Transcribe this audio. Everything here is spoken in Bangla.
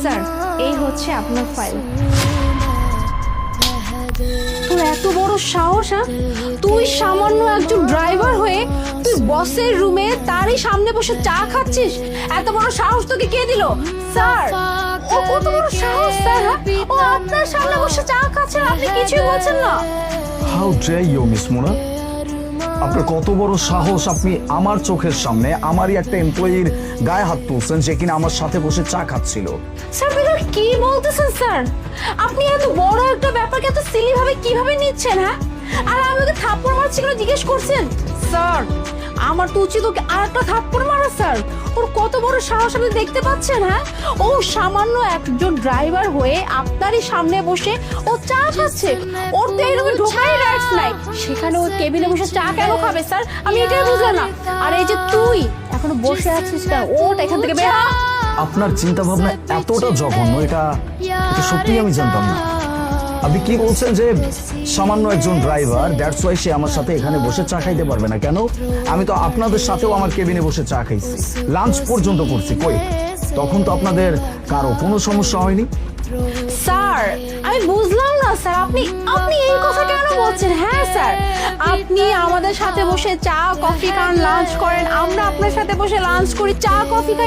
স্যার, এই হচ্ছে আপনার ফাইল। তোর এত বড় সাহস, হ্যাঁ? তুই সামান্য একজন ড্রাইভার হয়ে তুই বসের রুমে তারই সামনে বসে চা খাচ্ছিস? এত বড় সাহস তোকে কে দিল? স্যার, ও কত বড় সাহস স্যার, হ্যাঁ? ও আপনার সামনে বসে চা খাচ্ছে, আপনি কিছুই বলছেন না। How dare you miss Mona, আপনার কত বড় সাহস, আপনি আমার চোখের সামনে আমারই একটা এমপ্লয়ির গায়ে হাত তুলছেন যে কিনা আমার সাথে বসে চা খাচ্ছিল। স্যার আপনি কি বলতেছেন স্যার? আপনি এত বড় একটা ব্যাপারকে এত সিলি ভাবে কিভাবে নিচ্ছেন, হ্যাঁ? আর আমি ওকে থাপ্পড় মারছি কেন জিজ্ঞেস করছেন? স্যার, আমার তো উচিত ওকে আর একটা থাপ্পড় মারা স্যার। ওর কত বড় সাহস আপনি দেখতে পাচ্ছেন, হ্যাঁ? ও সামান্য একজন ড্রাইভার হয়ে আপনারই সামনে বসে ও চা খাচ্ছে। ওর তো এই রুমে ঢোকাই রাইটস নাই, সেখানে ও কেবিনে বসে চা কেন খাবে স্যার? আমি এটাই বুঝলাম না। আর এই যে তুই এখনো বসে আছিস কেন? ওটা এখান থেকে বের হ। আপনার চিন্তা ভাবনা এতটা জঘন্য, এটা সত্যি আমি জানতাম না। আপনি কি বলছেন যে সামান্য একজন ড্রাইভার, দ্যাটস ওয়াই সে আমার সাথে এখানে বসে চা খাইতে পারবে না? কেন? আমি তো আপনাদের সাথেও আমার কেবিনে বসে চা খাইছি, লাঞ্চ পর্যন্ত করছি। কই, তখন তো আপনাদের কারো কোনো সমস্যা হয়নি। স্যার, আমি বুঝলাম না স্যার, আপনি আপনি এই কথা কেন বলছেন? হ্যাঁ স্যার, আপনি আমাদের সাথে বসে চা কফি খান, লাঞ্চ করেন, আমরা আপনার সাথে বসে লাঞ্চ করি, চা কফি খাই।